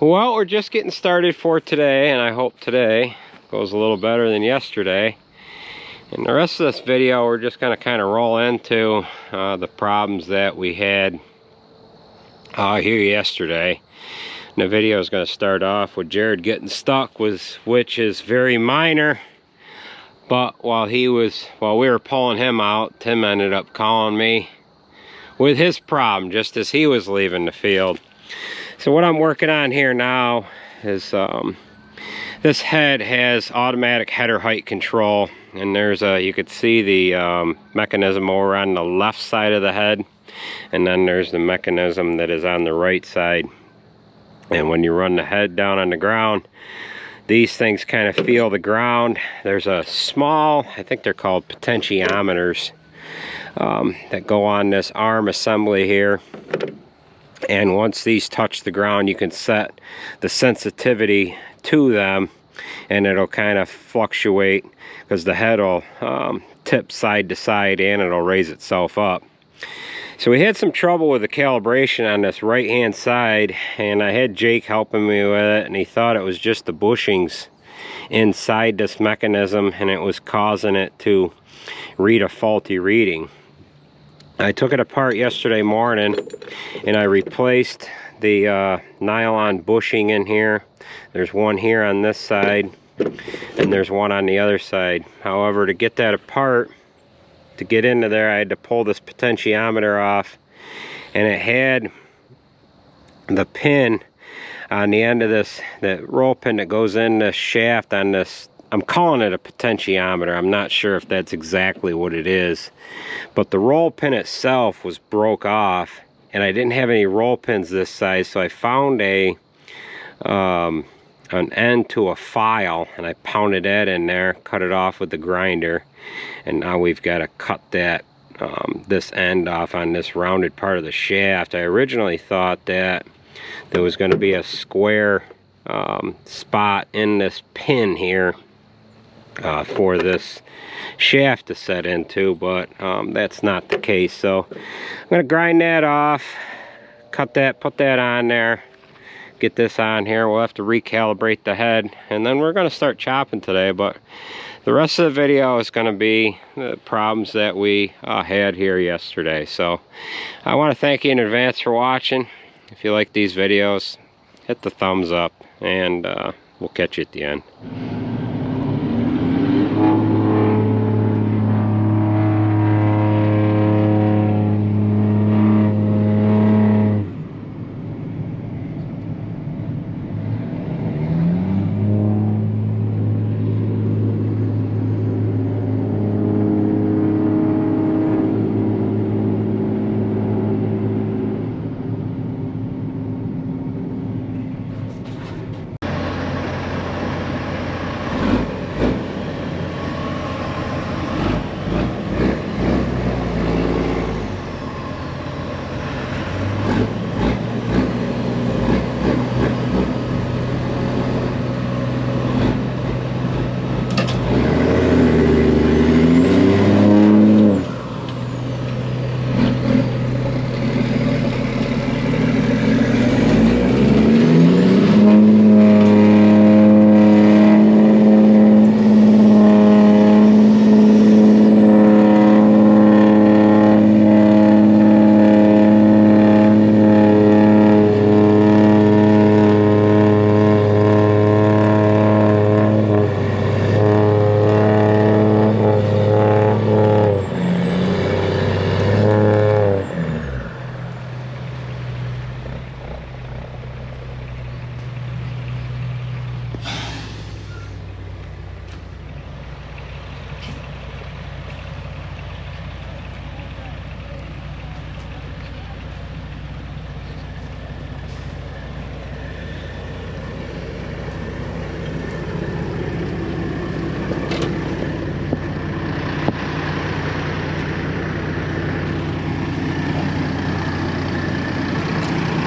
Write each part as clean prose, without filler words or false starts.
Well, we're just getting started for today, and I hope today goes a little better than yesterday. In the rest of this video, we're just going to kind of roll into the problems that we had here yesterday. And the video is going to start off with Jared getting stuck, which is very minor. But while we were pulling him out, Tim ended up calling me with his problem just as he was leaving the field. So what I'm working on here now is this head has automatic header height control, and there's you could see the mechanism over on the left side of the head, and then there's the mechanism that is on the right side. And when you run the head down on the ground, these things kind of feel the ground. There's a small, I think they're called potentiometers, that go on this arm assembly here. And once these touch the ground, you can set the sensitivity to them, and it'll kind of fluctuate because the head will tip side to side and it'll raise itself up. So we had some trouble with the calibration on this right hand side, and I had Jake helping me with it, and he thought it was just the bushings inside this mechanism, and it was causing it to read a faulty reading. I took it apart yesterday morning and I replaced the nylon bushing in here. There's one here on this side and there's one on the other side. However, to get that apart, to get into there, I had to pull this potentiometer off, and it had the pin on the end of this, that roll pin that goes in the shaft on this. I'm calling it a potentiometer. I'm not sure if that's exactly what it is, but the roll pin itself was broke off, and I didn't have any roll pins this size, so I found an end to a file, and I pounded that in there, cut it off with the grinder, and now we've got to cut that this end off on this rounded part of the shaft. I originally thought that there was going to be a square spot in this pin here for this shaft to set into, but that's not the case. So I'm going to grind that off, cut that, put that on there, get this on here. We'll have to recalibrate the head, and then we're going to start chopping today. But the rest of the video is going to be the problems that we had here yesterday. So I want to thank you in advance for watching. If you like these videos, hit the thumbs up, and we'll catch you at the end.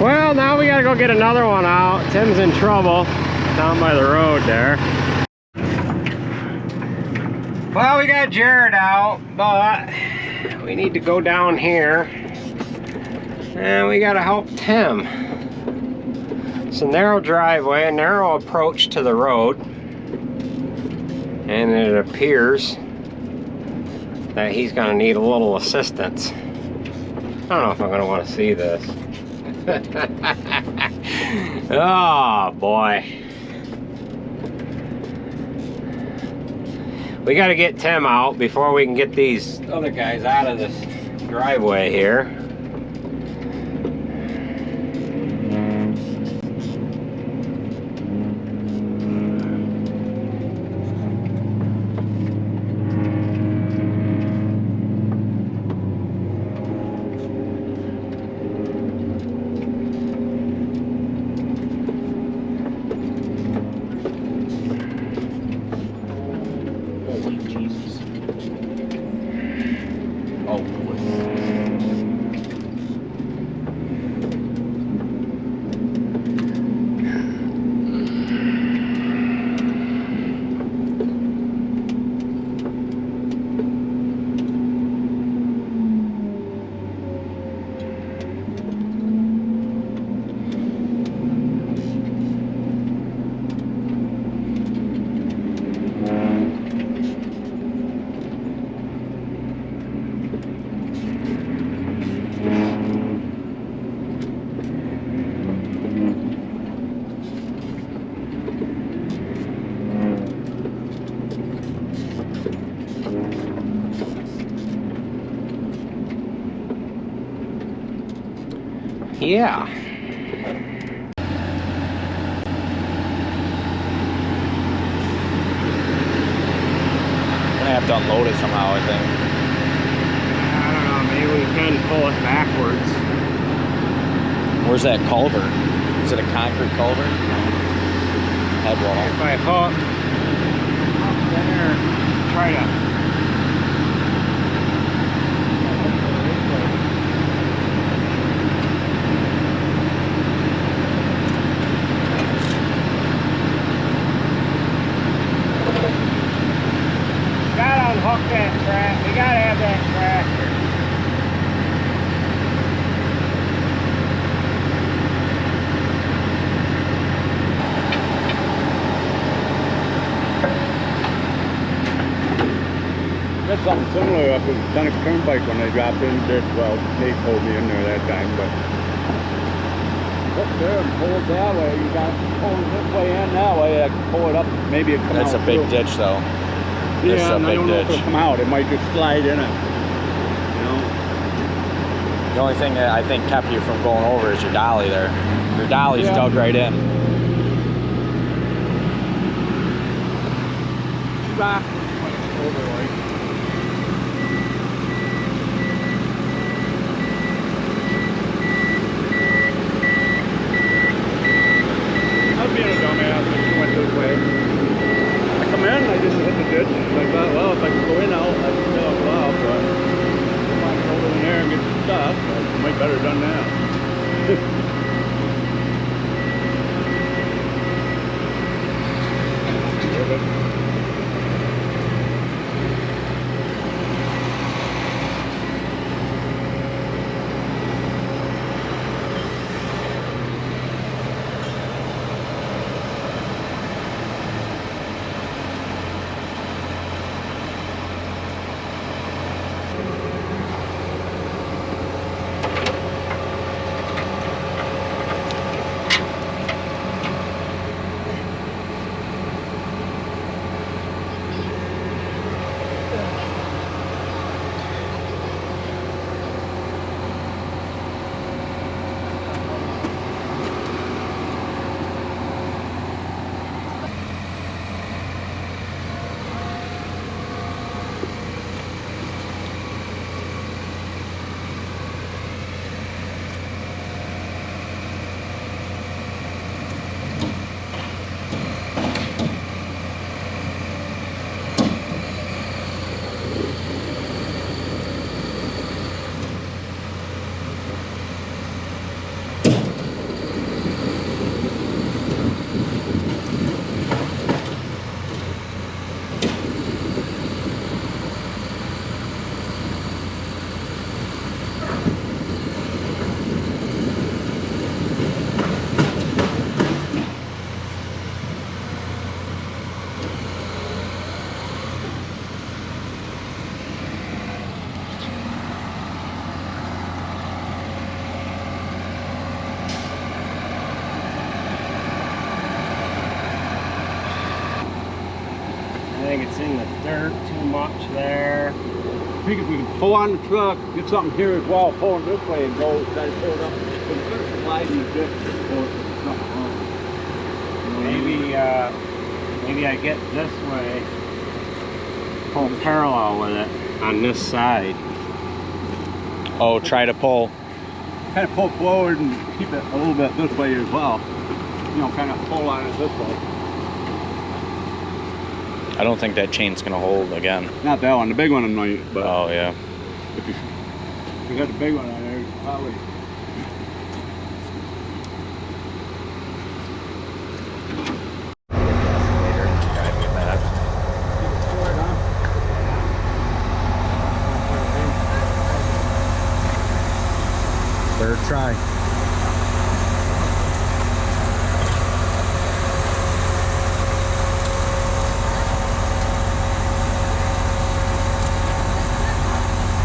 Well, now we gotta go get another one out. Tim's in trouble down by the road there. Well, we got Jared out, but we need to go down here and we gotta help Tim. It's a narrow driveway, a narrow approach to the road, and it appears that he's going to need a little assistance. I don't know if I'm going to want to see this. Oh boy. We got to get Tim out before we can get these other guys out of this driveway here. Yeah. Gonna have to unload it somehow, I think. I don't know, maybe we can pull it backwards. Where's that culvert? Is it a concrete culvert? Head wall. If I hook up there, try to. Hook that track. We gotta have that tractor. That's something similar up with Sonic Turnpike when they dropped in there. Well, they pulled me in there that time, but up there and pull it that way. You got to pull it this way and that way. I can pull it up. Maybe it come out. That's a big ditch, though. Yeah, and I don't know if it'll come out. It might just slide in it. You know? The only thing that I think kept you from going over is your dolly there. Your dolly's dug right in. Rock over like. I'd be in a dumbass if you went this way. I come in, I didn't hit the ditch. I thought, well, if I can go in out, I can still go out, but if I can go in there and get some stuff, I might better done that. think it's in the dirt too much there. We can pull on the truck, get something here as well, pull it this way and go, try to pull it up. But it's gonna slide in the ditch before it's something wrong. Maybe I get this way, pull parallel with it on this side. Oh, try to pull. Kind of pull forward and keep it a little bit this way as well. You know, kind of pull on it this way. I don't think that chain's gonna hold again. Not that one, the big one might, but Oh yeah. if you got the big one on there, you probably. Third try.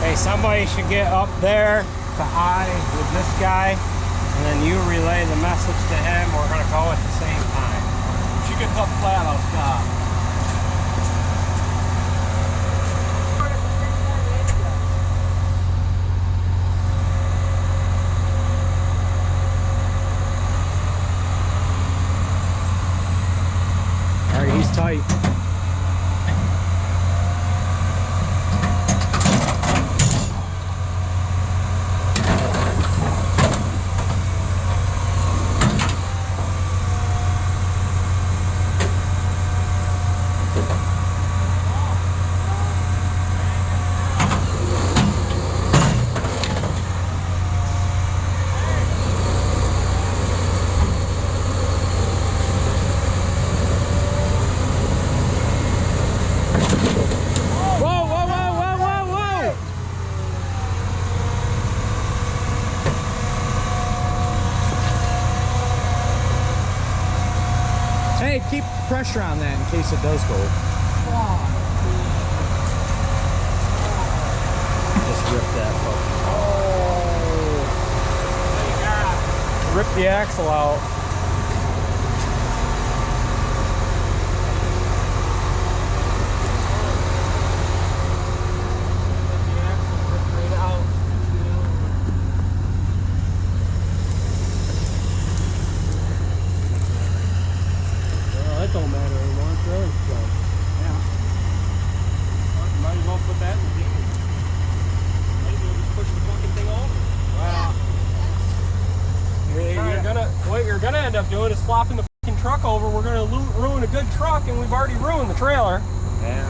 Hey, somebody should get up there to I with this guy, and then you relay the message to him. We're gonna go at the same time. If you get up flat, I'll stop. All right, he's tight. Hey, keep pressure on that in case it does go. Just rip that fucking. Rip the axle out. That don't matter anymore. It's really slow. Yeah. Well, you might as well put that in the game. Might as well just push the fucking thing over. Wow. What you're gonna end up doing is flopping the fucking truck over. We're gonna ruin a good truck, and we've already ruined the trailer. Yeah.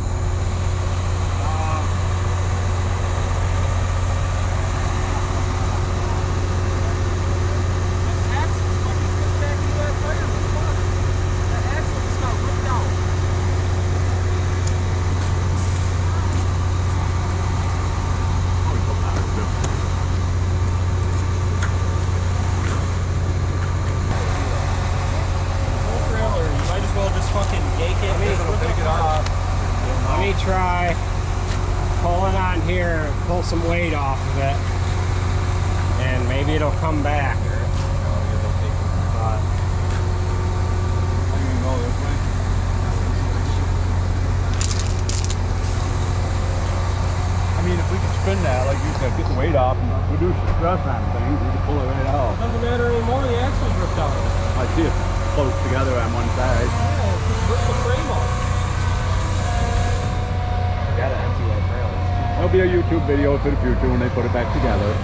Let me try pulling on here, pull some weight off of it, and maybe it'll come back. I mean, if we could spin that, like you said, get the weight off and reduce the stress on things, we could pull it right out. Doesn't matter anymore, the axle's ripped out. I see it close together on one side. Oh, just rip the frame off. Gotta empty that trailer. There'll be a YouTube video for the future when they put it back together.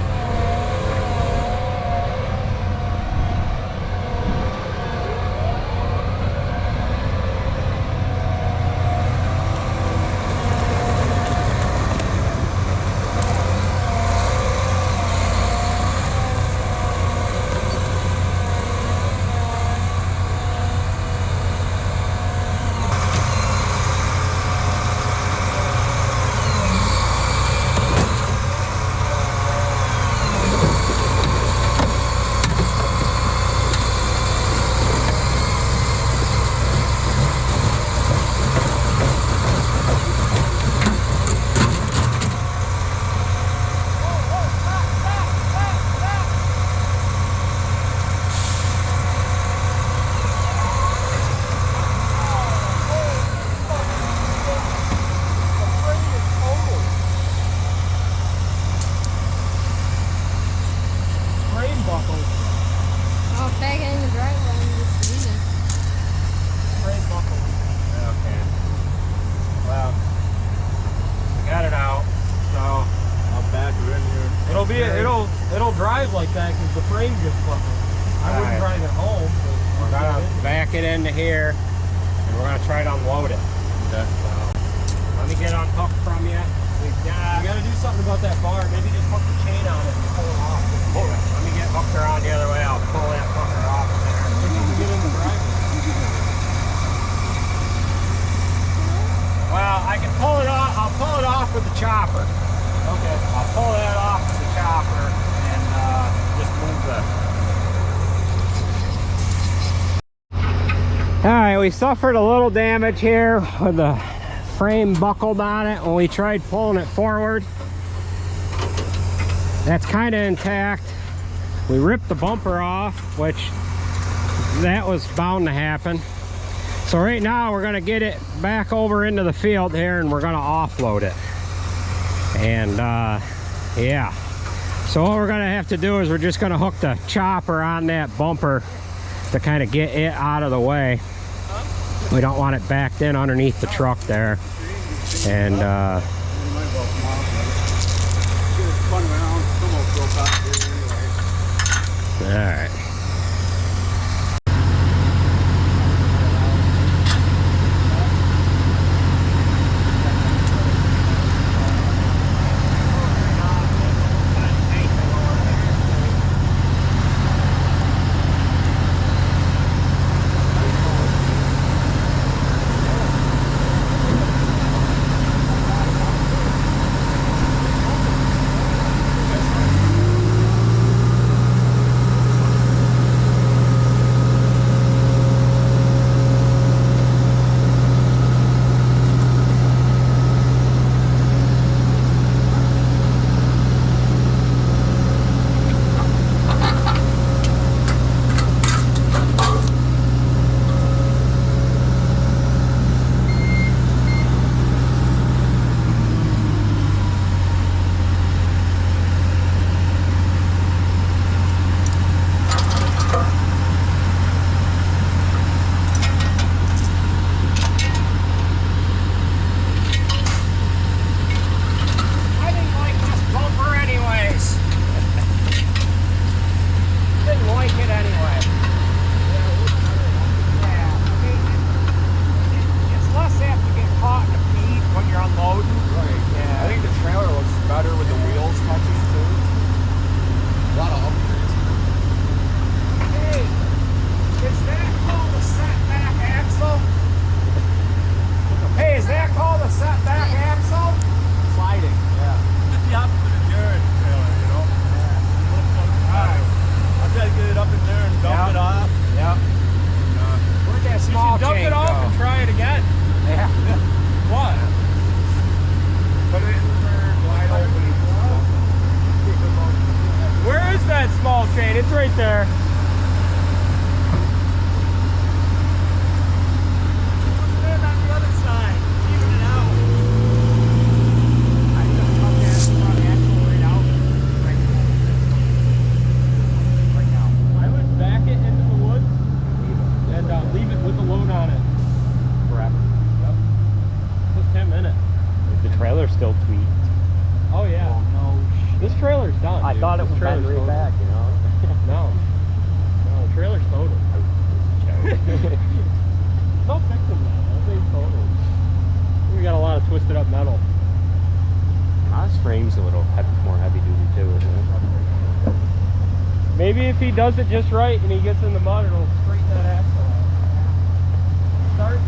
frame gets fucking. I wouldn't drive it home. We're gonna back it into here, and we're gonna try to unload it. Okay. So, let me get unhooked from you. You gotta do something about that bar. Maybe just hook the chain on it and pull it off. Let me get hooked around the other way. I'll pull that fucker off there. Maybe you can get in the driveway. Well, I can pull it off. I'll pull it off with the chopper. Okay. I'll pull that off with the chopper and just move the. Alright, we suffered a little damage here with the frame buckled on it when we tried pulling it forward. That's kind of intact. We ripped the bumper off, which that was bound to happen. So right now we're going to get it back over into the field here and we're going to offload it. And yeah, so what we're going to have to do is we're just going to hook the chopper on that bumper to kind of get it out of the way. We don't want it backed in underneath the truck there. And all right. It's right there. Still tweaked. Oh yeah. Oh, no. This trailer's done. I thought it was bend right back, you know. No, the trailer's total. No fixing that. That thing's total. We got a lot of twisted up metal. This frame's a little more heavy duty too, isn't it? Maybe if he does it just right and he gets in the mud, it'll straighten that axle out. Start.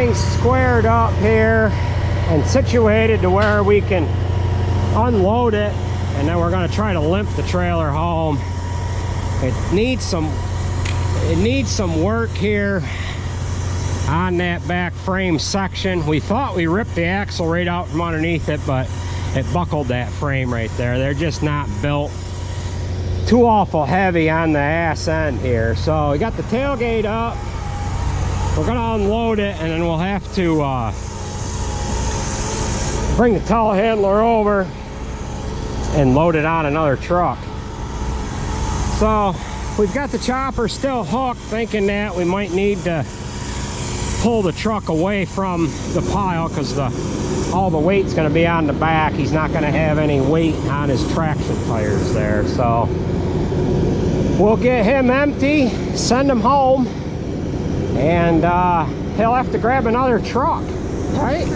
everything squared up here and situated to where we can unload it, and then we're going to try to limp the trailer home. It needs some work here on that back frame section. We thought we ripped the axle right out from underneath it, but it buckled that frame right there. They're just not built too awful heavy on the ass end here. So we got the tailgate up. We're gonna unload it, and then we'll have to bring the telehandler over and load it on another truck. So we've got the chopper still hooked, thinking that we might need to pull the truck away from the pile because all the weight's going to be on the back. He's not going to have any weight on his traction tires there. So we'll get him empty, send him home, and he'll have to grab another truck, right?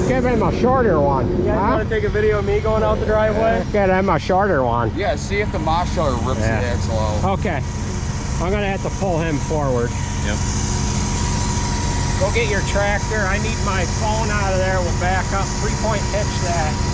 Give him a shorter one. You guys want to take a video of me going out the driveway? Get him a shorter one. Yeah, see if the Marshall rips the axle out. Okay. I'm going to have to pull him forward. Yep. Go get your tractor. I need my phone out of there. We'll back up. 3-point hitch that.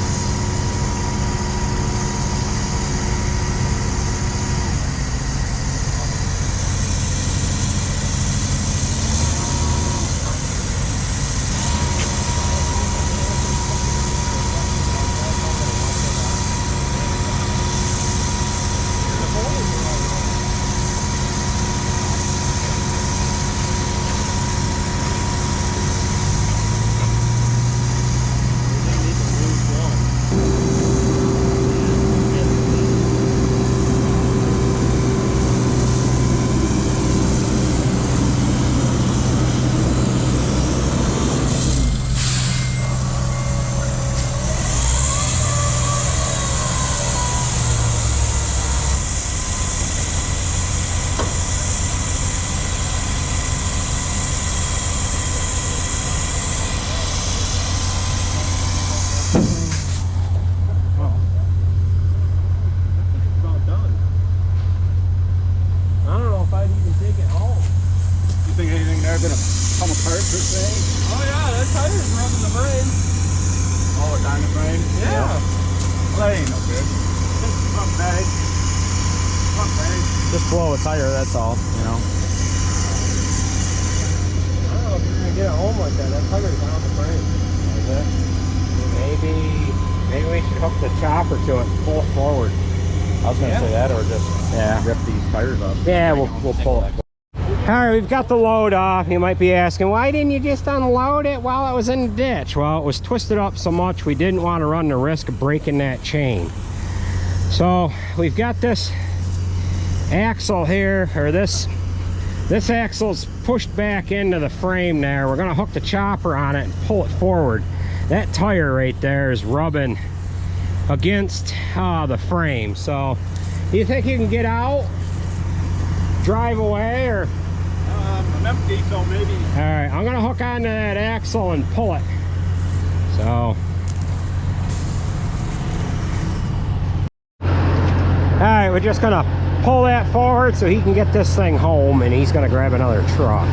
Just blow a tire, that's all, you know. I don't know if you're going to get it home like that. That tire's on the frame. Is it? Maybe we should hook the chopper to it and pull it forward. I was going to say that, or just rip these tires up. Yeah, we'll pull it. Alright, we've got the load off. You might be asking, why didn't you just unload it while it was in the ditch? Well, it was twisted up so much we didn't want to run the risk of breaking that chain. So we've got this axle here, or this axle's pushed back into the frame there. We're going to hook the chopper on it and pull it forward. That tire right there is rubbing against the frame. So do you think you can get out, drive away, or? I'm empty, so maybe. All right, I'm gonna hook onto that axle and pull it. So, all right, we're just gonna pull that forward so he can get this thing home, and he's gonna grab another truck.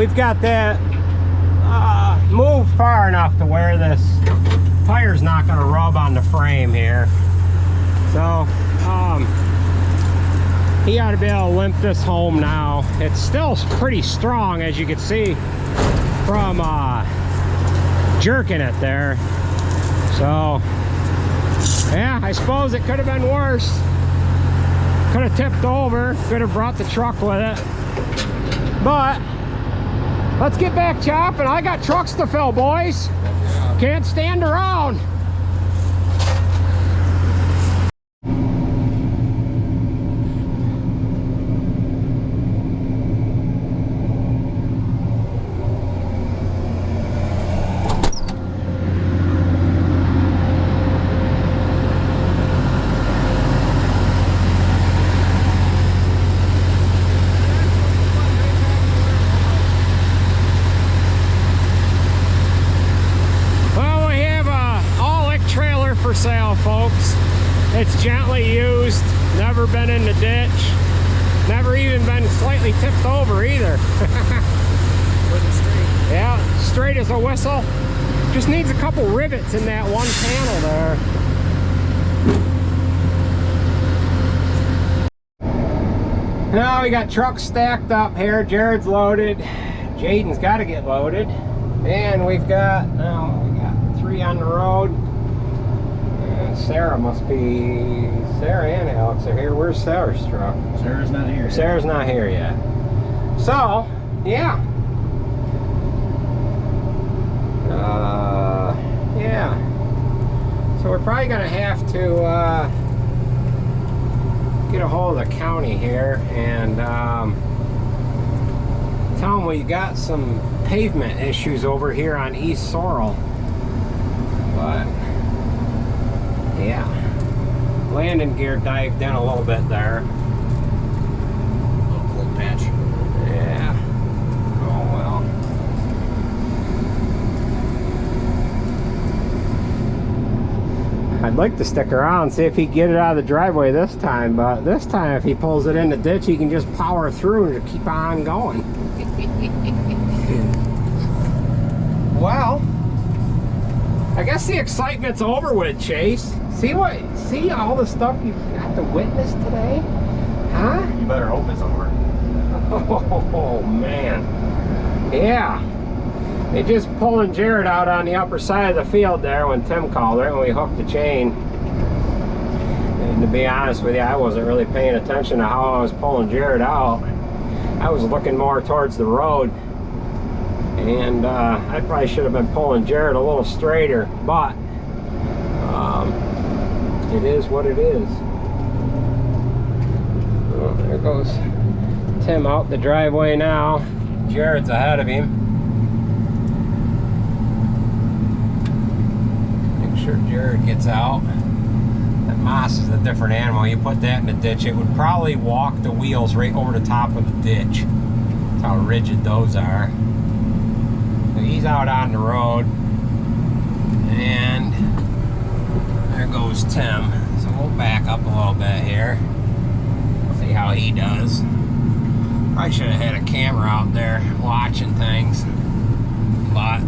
we've got that moved far enough to where this tire's not going to rub on the frame here. So he ought to be able to limp this home now. It's still pretty strong, as you can see from jerking it there. So yeah, I suppose it could have been worse. Could have tipped over, could have brought the truck with it. But let's get back chopping. I got trucks to fill, boys. Can't stand around. For sale, folks. It's gently used, never been in the ditch, never even been slightly tipped over either. Straight. Yeah, straight as a whistle. Just needs a couple rivets in that one panel there. Now we got trucks stacked up here. Jared's loaded, Jaden's got to get loaded, and we got 3 on the road. Sarah must be, Sarah and Alex are here. Where's Sarah's truck? Sarah's not here. Sarah's not here yet. So, yeah. Yeah. So we're probably going to have to get a hold of the county here and tell them we got some pavement issues over here on East Sorrel. But yeah, landing gear dived in a little bit there. A little cold patch. Yeah. Oh well. I'd like to stick around and see if he can get it out of the driveway this time, but this time if he pulls it in the ditch, he can just power through and keep on going. Well, I guess the excitement's over with, Chase. See all the stuff you've got to witness today? Huh? You better hope it's over. Oh, man. Yeah. They just pulling Jared out on the upper side of the field there when Tim called her and we hooked the chain. And to be honest with you, I wasn't really paying attention to how I was pulling Jared out. I was looking more towards the road. And I probably should have been pulling Jared a little straighter, but it is what it is. Oh, there goes Tim out the driveway now. Jared's ahead of him. Make sure Jared gets out. That moss is a different animal. You put that in the ditch, it would probably walk the wheels right over the top of the ditch. That's how rigid those are. He's out on the road, and there goes Tim. So we'll back up a little bit here, see how he does. Probably should have had a camera out there watching things, but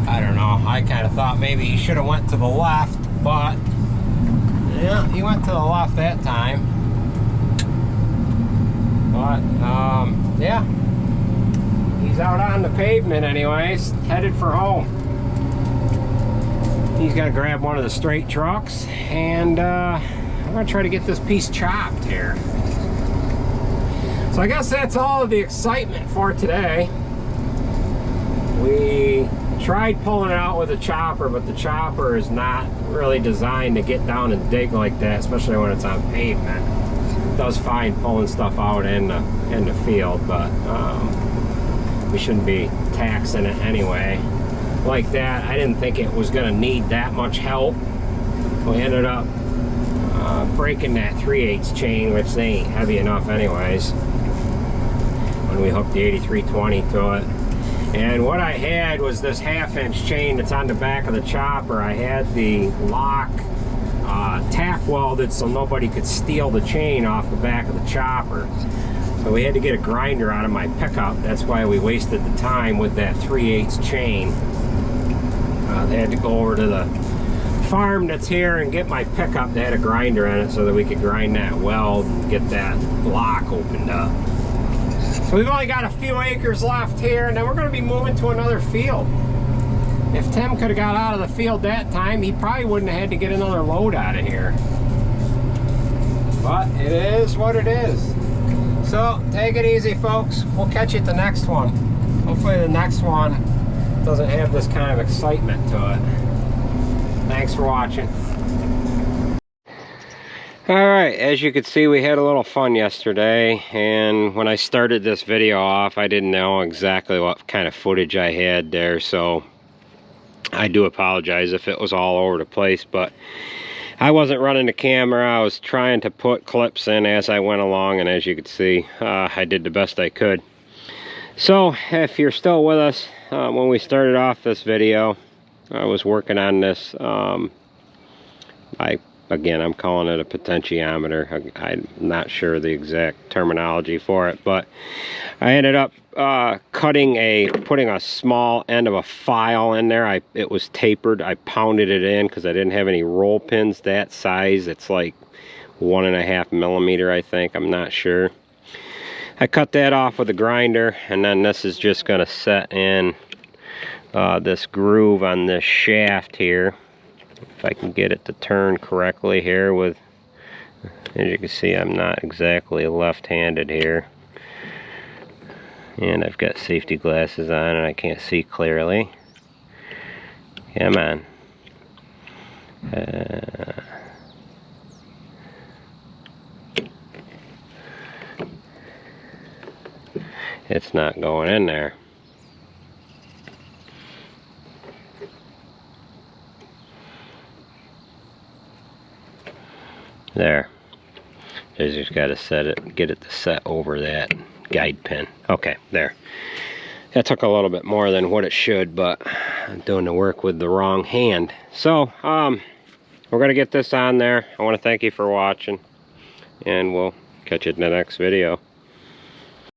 I don't know. I kind of thought maybe he should have went to the left, but yeah, he went to the left that time. But yeah. He's out on the pavement anyways, headed for home. He's gonna grab one of the straight trucks and I'm gonna try to get this piece chopped here. So I guess that's all of the excitement for today. We tried pulling it out with a chopper, but the chopper is not really designed to get down and dig like that, especially when it's on pavement. It does fine pulling stuff out in the field, but we shouldn't be taxing it anyway. Like that, I didn't think it was going to need that much help. We ended up breaking that 3/8 chain, which they ain't heavy enough anyways, when we hooked the 8320 to it. And what I had was this 1/2-inch chain that's on the back of the chopper. I had the lock tack welded so nobody could steal the chain off the back of the chopper. So we had to get a grinder out of my pickup. That's why we wasted the time with that 3/8 chain. They had to go over to the farm that's here and get my pickup. They had a grinder in it so that we could grind that weld and get that block opened up. So we've only got a few acres left here, and then we're going to be moving to another field. If Tim could have got out of the field that time, he probably wouldn't have had to get another load out of here. But it is what it is. So take it easy, folks. We'll catch you at the next one. Hopefully the next one doesn't have this kind of excitement to it. Thanks for watching. Alright, as you can see, we had a little fun yesterday, and when I started this video off, I didn't know exactly what kind of footage I had there, so I do apologize if it was all over the place, but I wasn't running the camera. I was trying to put clips in as I went along, and as you can see, I did the best I could. So if you're still with us, when we started off this video, I was working on this. Again, I'm calling it a potentiometer. I'm not sure the exact terminology for it, but I ended up putting a small end of a file in there. It was tapered. I pounded it in because I didn't have any roll pins that size. It's like 1.5 millimeter, I think. I'm not sure. I cut that off with a grinder, and then this is just going to set in this groove on this shaft here. If I can get it to turn correctly here with, as you can see, I'm not exactly left-handed here. And I've got safety glasses on and I can't see clearly. Come on. It's not going in there. There. You just got to set it, get it to set over that guide pin. Okay, there. That took a little bit more than what it should, but I'm doing the work with the wrong hand. So, we're going to get this on there. I want to thank you for watching, and we'll catch you in the next video.